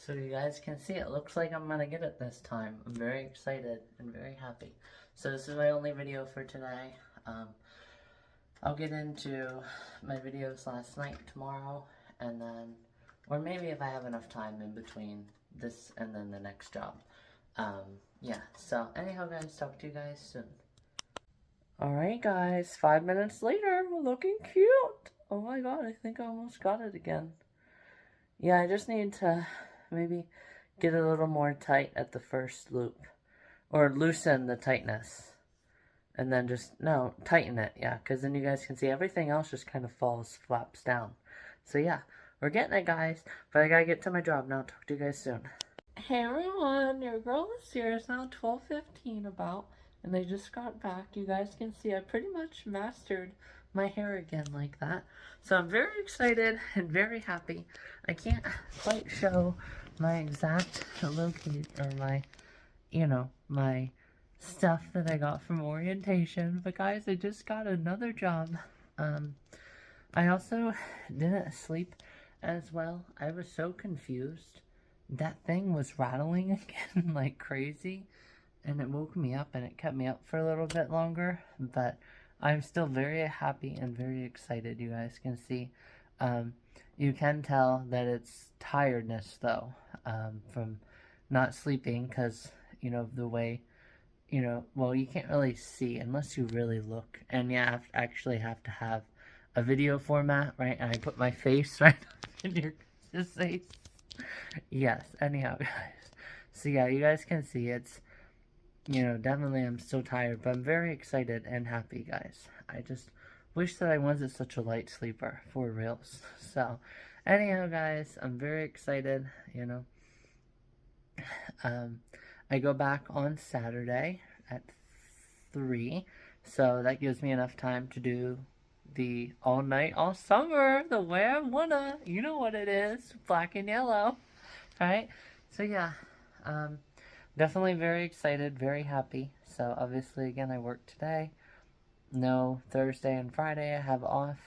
So you guys can see it looks like I'm gonna get it this time. I'm very excited and very happy. So this is my only video for today. I'll get into my videos last night, tomorrow, and then, or maybe if I have enough time in between this and then the next job. Yeah, so anyhow guys, talk to you guys soon. Alright guys, 5 minutes later, looking cute. Oh my god, I think I almost got it again. Yeah, I just need to maybe get a little more tight at the first loop. Or loosen the tightness. And then just, no, tighten it, yeah. Because then you guys can see everything else just kind of flaps down. So yeah, we're getting it, guys. But I gotta get to my job now. Talk to you guys soon. Hey everyone, your girl is here. It's now 12:15 about. And I just got back. You guys can see I pretty much mastered my hair again like that. So I'm very excited and very happy. I can't quite show my exact location, or my, my stuff that I got from orientation. But guys, I just got another job. I also didn't sleep as well. I was so confused. That thing was rattling again like crazy. And it woke me up and it kept me up for a little bit longer. But I'm still very happy and very excited, you guys can see. You can tell that it's tiredness, though, from not sleeping because, the way, well, you can't really see unless you really look. And you actually have to have a video format, right? And I put my face right in your face. Yes, anyhow, guys. So yeah, you guys can see it's, definitely I'm still tired, but I'm very excited and happy, guys. I just wish that I wasn't such a light sleeper, for reals. So, anyhow, guys, I'm very excited, I go back on Saturday at 3, so that gives me enough time to do the all night, all summer, the way I wanna. You know what it is, black and yellow, right? So yeah, definitely very excited, very happy. So obviously, again, I work today. No, Thursday and Friday I have off.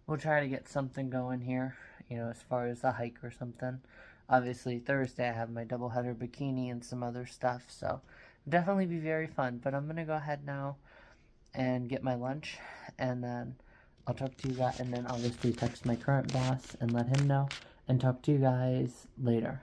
We'll try to get something going here, as far as a hike or something. Obviously, Thursday I have my doubleheader bikini and some other stuff, so definitely be very fun. But I'm gonna go ahead now and get my lunch, and then I'll talk to you guys, and then obviously text my current boss and let him know, and talk to you guys later.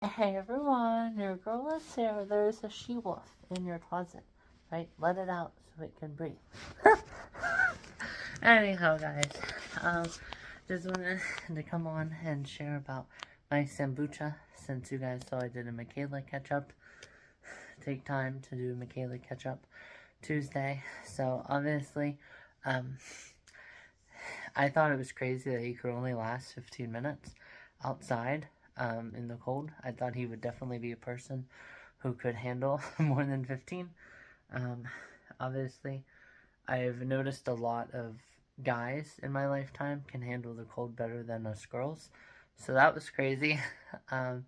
Hey everyone, your girl is here. There's a she-wolf in your closet, right? Let it out so it can breathe. Anyhow, guys, just wanted to come on and share about my kombucha, since you guys saw I did a Michaela catch-up. Take time to do Michaela catch-up Tuesday. So, obviously, I thought it was crazy that he could only last 15 minutes outside. In the cold. I thought he would definitely be a person who could handle more than 15. Obviously, I've noticed a lot of guys in my lifetime can handle the cold better than us girls. So that was crazy. And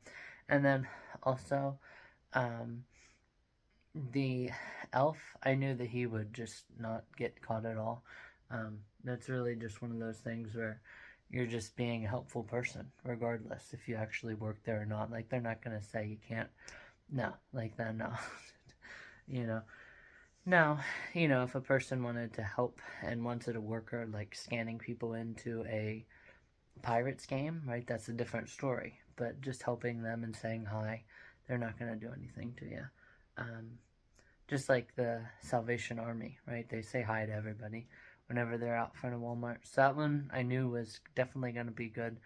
then also, the elf, I knew that he would just not get caught at all. That's really just one of those things where you're just being a helpful person, regardless if you actually work there or not. Like, they're not going to say you can't. No, like that, no. Now, if a person wanted to help and wanted a worker, like scanning people into a Pirates game, right, that's a different story. But just helping them and saying hi, they're not going to do anything to you. Just like the Salvation Army, right? They say hi to everybody whenever they're out front of Walmart. So that one I knew was definitely going to be good.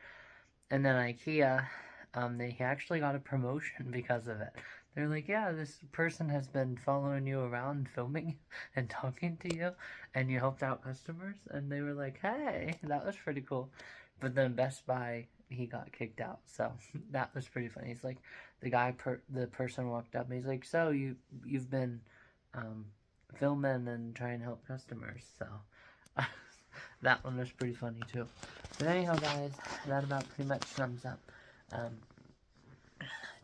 And then IKEA, they actually got a promotion because of it. They're like, yeah, this person has been following you around, filming and talking to you, and you helped out customers. And they were like, hey, that was pretty cool. But then Best Buy, he got kicked out, so that was pretty funny. He's like, the person walked up, and he's like, so you've been filming and trying to help customers, so that one was pretty funny too. But anyhow, guys, that about pretty much sums up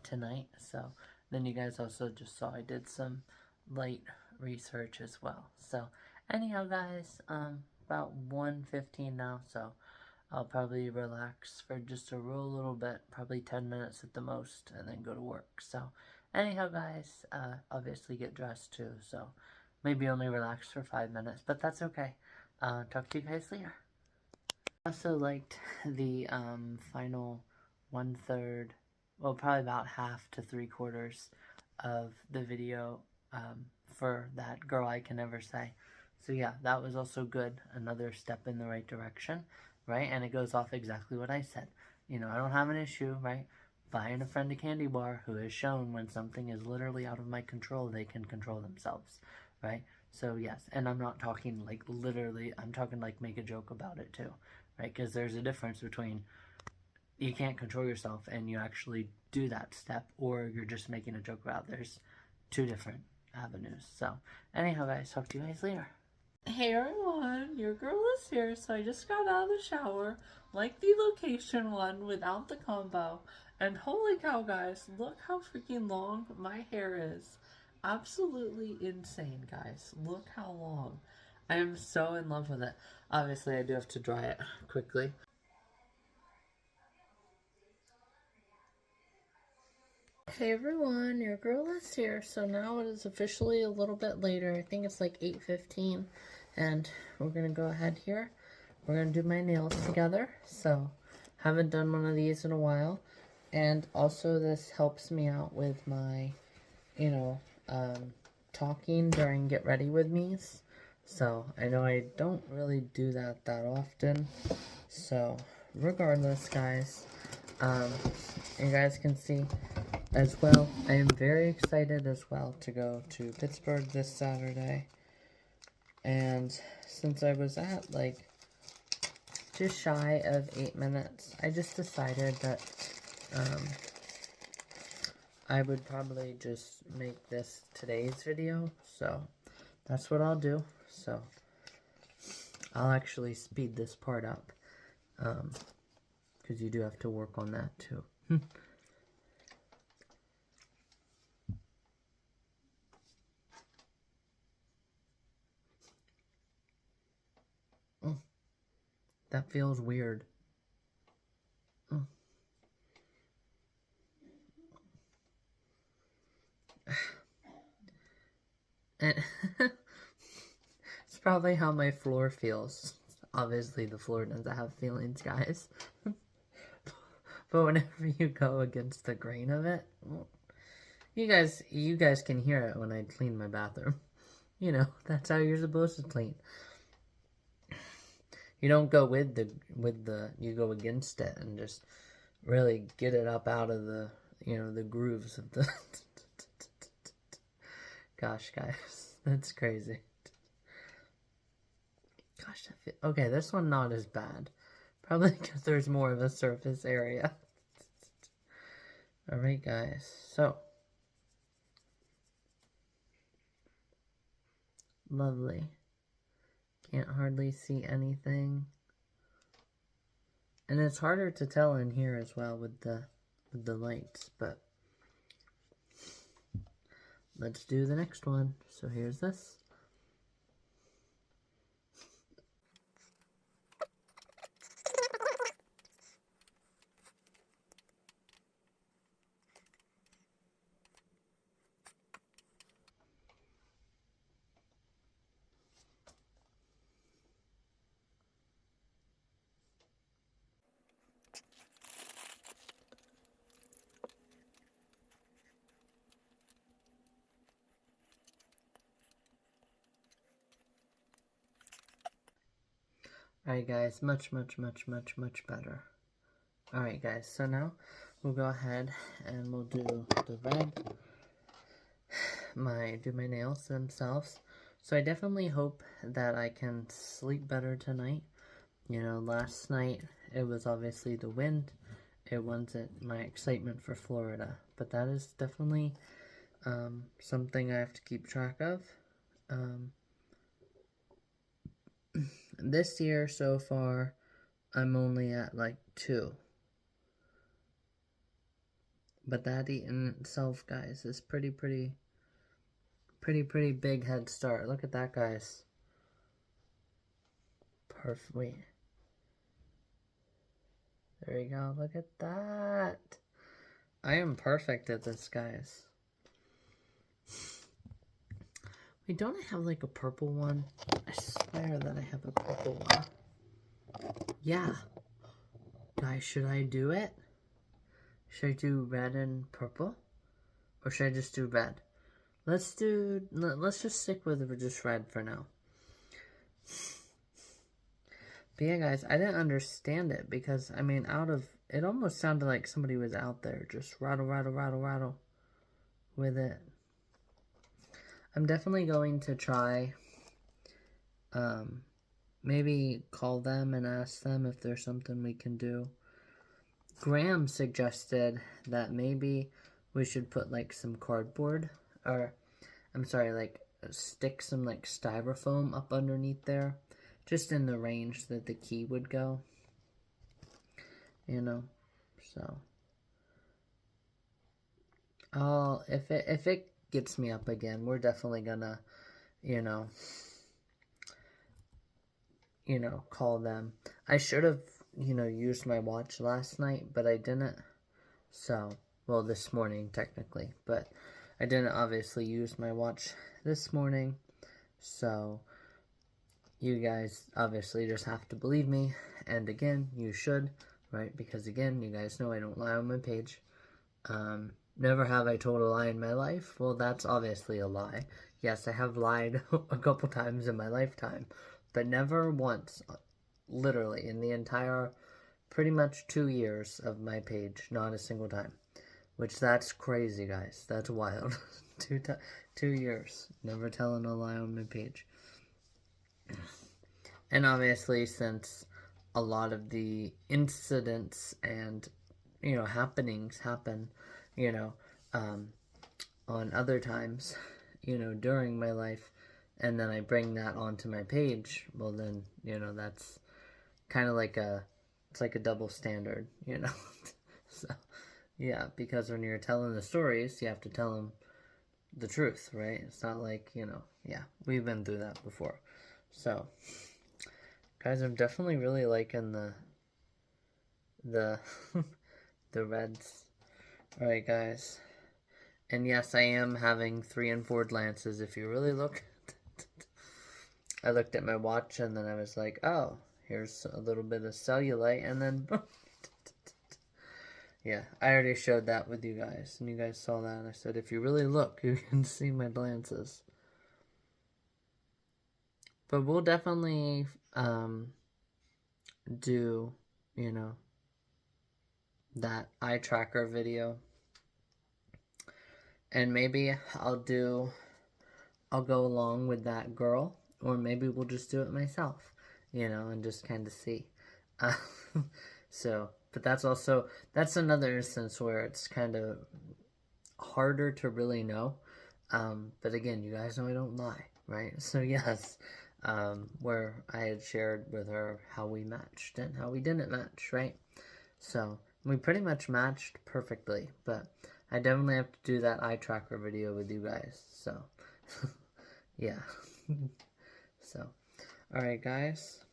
tonight. So then you guys also just saw I did some light research as well. So anyhow, guys, about 1:15 now, so I'll probably relax for just a real little bit, probably 10 minutes at the most, and then go to work. So anyhow, guys, obviously get dressed too, so maybe only relax for 5 minutes, but that's okay. Talk to you guys later. I also liked the final 1/3, well, probably about half to 3/4 of the video for that Girl I Can Never Say. So yeah, that was also good. Another step in the right direction, right? And it goes off exactly what I said. You know, I don't have an issue, right? Buying a friend a candy bar who has shown when something is literally out of my control, they can control themselves, right? So yes, and I'm not talking like literally, I'm talking like make a joke about it too, right? Because there's a difference between you can't control yourself and you actually do that step, or you're just making a joke about it. There's two different avenues. So anyhow, guys, talk to you guys later. Hey everyone, your girl is here. So I just got out of the shower, like the location one without the combo, and holy cow, guys, look how freaking long my hair is. Absolutely insane, guys. Look how long. I am so in love with it. Obviously, I do have to dry it quickly. Hey everyone, your girl is here. So now it is officially a little bit later. I think it's like 8:15, and we're gonna go ahead here. We're gonna do my nails together. So haven't done one of these in a while, and also this helps me out with my, you know, talking during get ready with me's. So I know I don't really do that often. So regardless, guys, you guys can see as well, I am very excited as well to go to Pittsburgh this Saturday. And since I was at like just shy of 8 minutes, I just decided that I would probably just make this today's video. So that's what I'll do. So I'll actually speed this part up, because you do have to work on that too. That feels weird. It's probably how my floor feels. Obviously, the floor doesn't have feelings, guys. But whenever you go against the grain of it, you guys can hear it when I clean my bathroom. You know, that's how you're supposed to clean. You don't go with the you go against it and just really get it up out of the, you know, the grooves of the gosh, guys, that's crazy. Gosh, okay, this one not as bad. Probably because there's more of a surface area. Alright, guys, so lovely. Can't hardly see anything. And it's harder to tell in here as well with the lights, but let's do the next one. So here's this. Alright guys, much better. Alright guys, so now we'll go ahead and we'll do the red do my nails themselves. So I definitely hope that I can sleep better tonight. You know, last night it was obviously the wind. It wasn't my excitement for Florida. But that is definitely something I have to keep track of. This year so far, I'm only at like 2. But that in itself, guys, is pretty big head start. Look at that, guys. Perfect. Wait. There we go. Look at that. I am perfect at this, guys. Wait, don't I have like a purple one? I swear that I have a purple one. Yeah. Guys, should I do it? Should I do red and purple? Or should I just do red? Let's just stick with just red for now. But yeah, guys, I didn't understand it because, I mean, it almost sounded like somebody was out there just rattle, rattle, rattle, rattle with it. I'm definitely going to try, maybe call them and ask them if there's something we can do. Graham suggested that maybe we should put like some cardboard, or I'm sorry, like stick some like styrofoam up underneath there, just in the range that the key would go, you know. So if it gets me up again, we're definitely gonna, you know, call them. I should have, used my watch last night, but I didn't. So, well, this morning technically, but I didn't obviously use my watch this morning. So, you guys obviously just have to believe me. And again, you should, right? Because again, you guys know I don't lie on my page. Never have I told a lie in my life. Well, that's obviously a lie. Yes, I have lied a couple times in my lifetime, but never once, literally, in the entire pretty much 2 years of my page, not a single time. Which, that's crazy, guys. That's wild. 2 years, never telling a lie on my page. And obviously, since a lot of the incidents and, happenings happen, on other times, during my life, and then I bring that onto my page, well then, that's kind of like it's like a double standard, So, yeah, because when you're telling the stories, you have to tell them the truth, right? It's not like, yeah, we've been through that before. So, guys, I'm definitely really liking the the reds. Alright, guys. And yes, I am having 3 and 4 glances if you really look. I looked at my watch and then I was like, oh, here's a little bit of cellulite, and then yeah, I already showed that with you guys, and you guys saw that, and I said, if you really look, you can see my glances. But we'll definitely do, that eye tracker video. And maybe I'll go along with that girl, or maybe we'll just do it myself, and just kind of see. So, but that's another instance where it's kind of harder to really know. But again, you guys know I don't lie, right? So yes, where I had shared with her how we matched and how we didn't match, right? So, we pretty much matched perfectly, but I definitely have to do that eye tracker video with you guys, so, yeah. So, alright guys,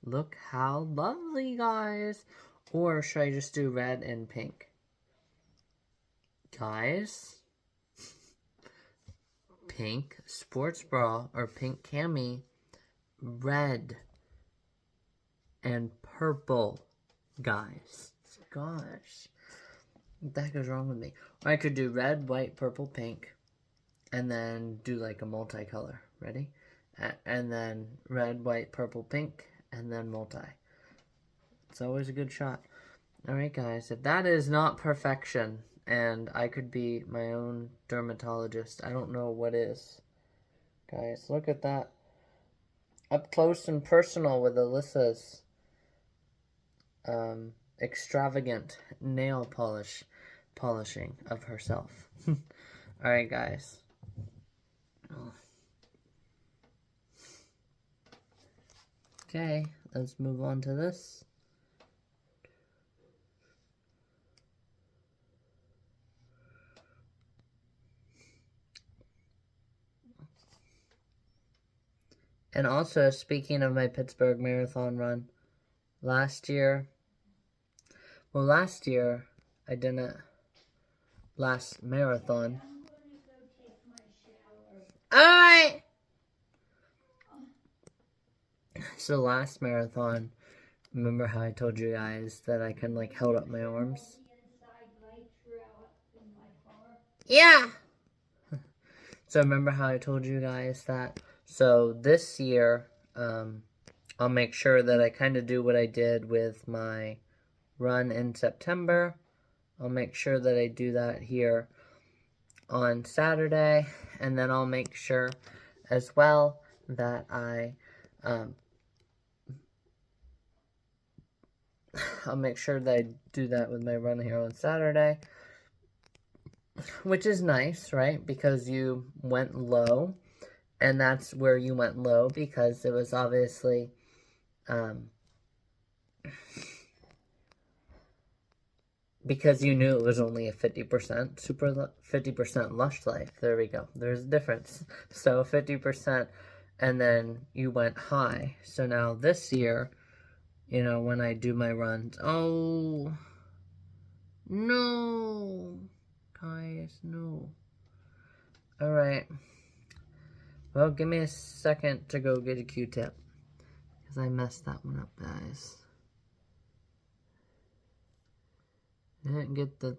look how lovely, guys. Or should I just do red and pink? Guys, pink sports bra or pink cami, red and purple, guys. Gosh, what the heck is wrong with me? Or I could do red, white, purple, pink, and then do like a multicolor. Ready? And then red, white, purple, pink, and then multi. It's always a good shot. Alright guys, if that is not perfection, and I could be my own dermatologist. I don't know what is. Guys, look at that. Up close and personal with Alyssa's extravagant nail polishing of herself. Alright, guys. Okay, let's move on to this. And also, speaking of my Pittsburgh Marathon run, last year I didn't, last marathon. Alright! So last marathon, remember how I told you guys that I can like held up my arms? Yeah! So remember how I told you guys that? So this year, I'll make sure that I kind of do what I did with my run in September. I'll make sure that I do that here on Saturday, and then I'll make sure as well that I'll make sure that I do that with my run here on Saturday, which is nice, right? Because you went low, and that's where you went low, because it was obviously, because you knew it was only a 50% 50% Lush Life. There we go. There's a difference. So 50%, and then you went high. So now this year, you know, when I do my runs, oh, no, guys, no. Alright. Well, give me a second to go get a Q-tip, because I messed that one up, guys. I didn't get the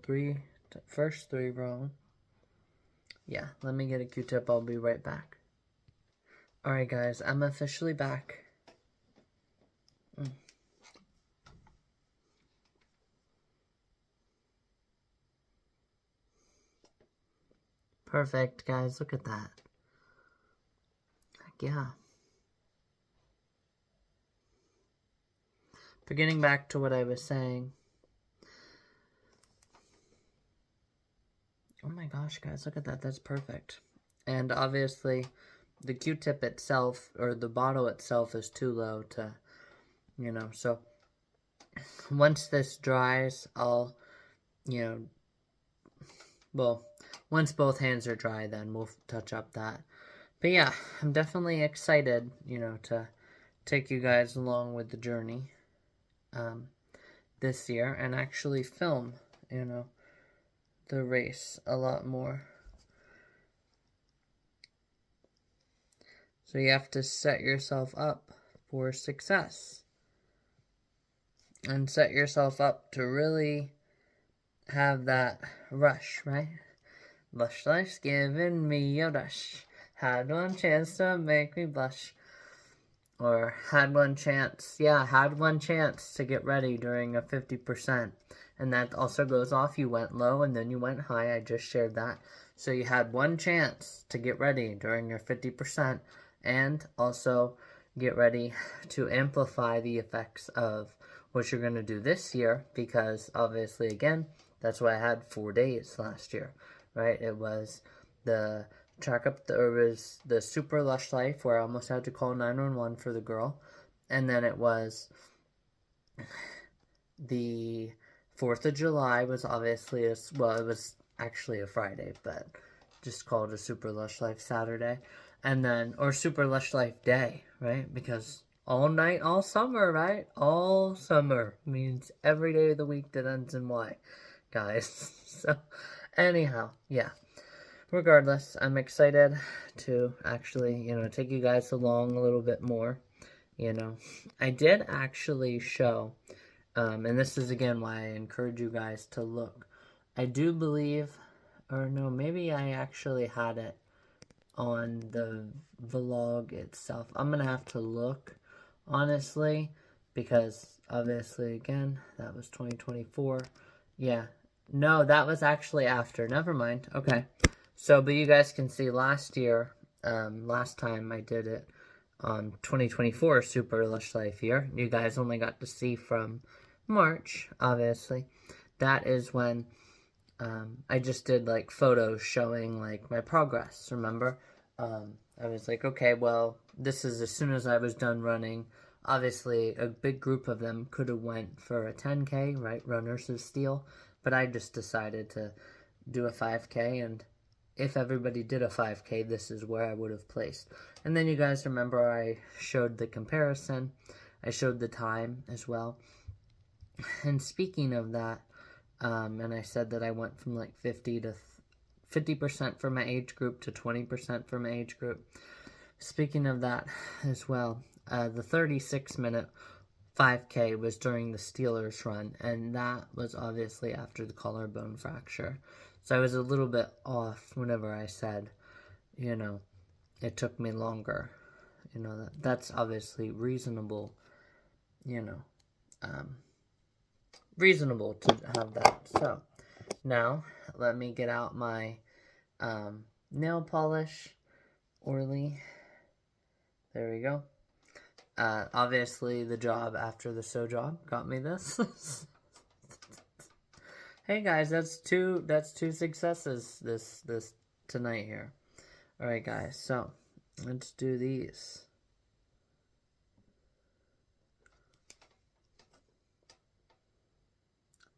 first three wrong. Yeah, let me get a Q-tip. I'll be right back. Alright, guys, I'm officially back. Perfect, guys. Look at that. Heck yeah. But getting back to what I was saying. Oh my gosh, guys, look at that. That's perfect. And obviously, the Q-tip itself, or the bottle itself, is too low to, you know, so once this dries, I'll, you know, well, once both hands are dry, then we'll touch up that. But yeah, I'm definitely excited, you know, to take you guys along with the journey this year and actually film, you know, the race a lot more. So you have to set yourself up for success and set yourself up to really have that rush, right? Lush Life's giving me a rush. Had one chance to make me blush. Or had one chance to get ready during a 50%. And that also goes off, you went low and then you went high. I just shared that. So you had one chance to get ready during your 50% and also get ready to amplify the effects of what you're going to do this year, because obviously, again, that's why I had 4 days last year, right? It was the there was the Super Lush Life where I almost had to call 911 for the girl, and then it was the 4th of July was obviously well, it was actually a Friday, but just called a Super Lush Life Saturday, and then, or Super Lush Life Day, right? Because all night, all summer, right? All summer means every day of the week that ends in Y, guys. So, anyhow, yeah. Regardless, I'm excited to actually, you know, take you guys along a little bit more, you know. I did actually show, and this is again why I encourage you guys to look. I do believe, or no, maybe I actually had it on the vlog itself. I'm gonna have to look, honestly, because obviously, again, that was 2024. Yeah, No, that was actually after. Never mind. Okay. So, but you guys can see last year, last time I did it on 2024 Super Lush Life year, you guys only got to see from March, obviously. That is when I just did like photos showing like my progress, remember? I was like, okay, well, this is as soon as I was done running. Obviously, a big group of them could have went for a 10K, right? Runners of Steel. But I just decided to do a 5K, and if everybody did a 5K, this is where I would have placed. And then you guys remember I showed the comparison. I showed the time as well. And speaking of that, and I said that I went from like 50% for my age group to 20% for my age group. Speaking of that as well, the 36-minute 5K was during the Steelers run, and that was obviously after the collarbone fracture. So I was a little bit off whenever I said, you know, it took me longer. You know, that's obviously reasonable, you know, reasonable to have that. So now let me get out my nail polish, Orly. There we go. Obviously the job after the sew job got me this. Hey guys, that's two successes this tonight here. Alright guys, so let's do these.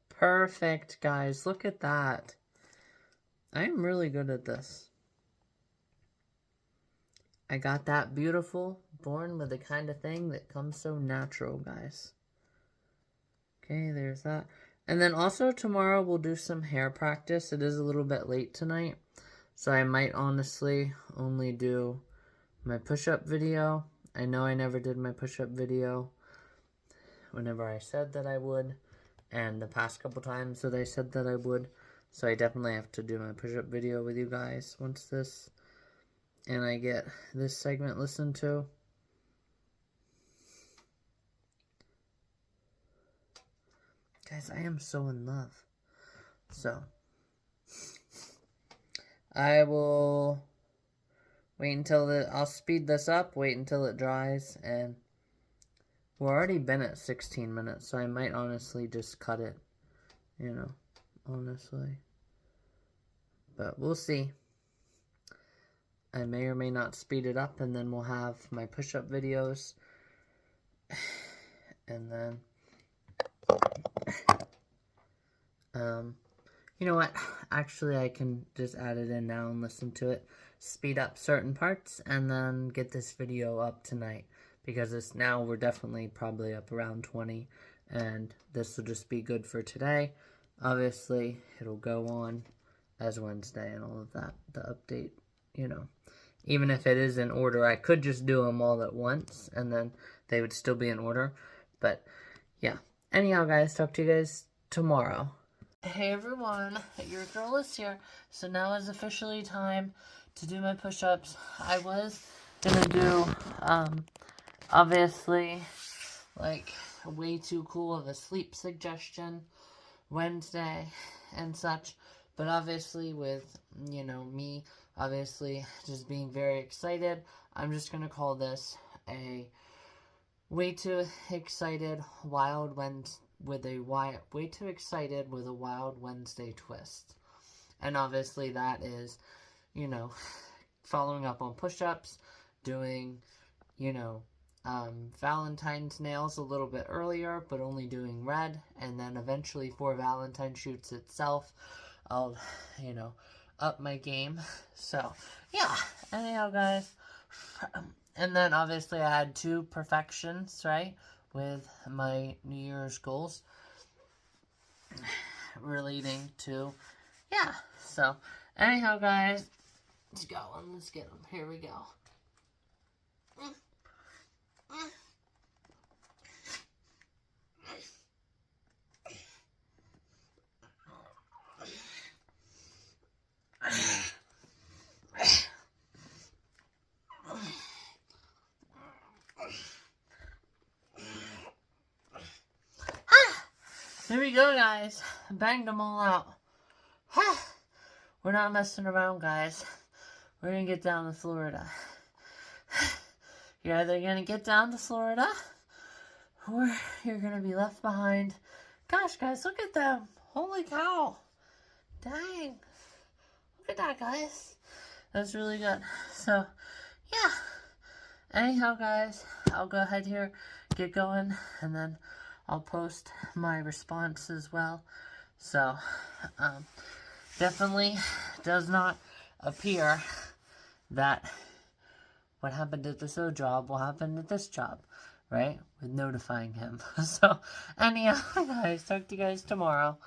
Perfect, guys. Look at that. I'm really good at this. I got that beautiful, born with the kind of thing that comes so natural, guys. Okay, there's that. And then also tomorrow we'll do some hair practice. It is a little bit late tonight, so I might honestly only do my push-up video. I know I never did my push-up video whenever I said that I would, and the past couple times that I said that I would. So I definitely have to do my push-up video with you guys once this, and I get this segment listened to. Guys, I am so in love. So, I will wait until I'll speed this up, wait until it dries, and we're already been at 16 minutes, so I might honestly just cut it, you know, honestly. But we'll see. I may or may not speed it up, and then we'll have my push-up videos. And then, you know what? Actually, I can just add it in now and listen to it. Speed up certain parts, and then get this video up tonight. Because it's now, we're definitely probably up around 20. And this will just be good for today. Obviously, it'll go on as Wednesday and all of that. The update, you know. Even if it is in order, I could just do them all at once, and then they would still be in order. But, yeah. Anyhow, guys, talk to you guys tomorrow. Hey, everyone. Your girl is here. So now is officially time to do my push-ups. I was gonna do, obviously, like, way too cool of a sleep suggestion Wednesday and such. But obviously with, you know, me obviously just being very excited, I'm just going to call this a way too excited wild Wednesday with a way too excited with a wild Wednesday twist. And obviously that is, you know, following up on push-ups, doing, you know, Valentine's nails a little bit earlier, but only doing red, and then eventually for Valentine shoots itself, I'll, you know, up my game. So, yeah, anyhow, guys, and then obviously I had 2 perfections, right, with my New Year's goals relating to, yeah, so, anyhow, guys, let's go, and let's get them, here we go. Here we go, guys. Banged them all out. We're not messing around, guys. We're gonna get down to Florida. You're either gonna get down to Florida, or you're gonna be left behind. Gosh, guys, look at them. Holy cow. Dang. Look at that, guys. That's really good. So, yeah. Anyhow, guys, I'll go ahead here, get going, and then I'll post my response as well. So, definitely does not appear that what happened at this other job will happen at this job, right? With notifying him. So, anyhow, guys, talk to you guys tomorrow.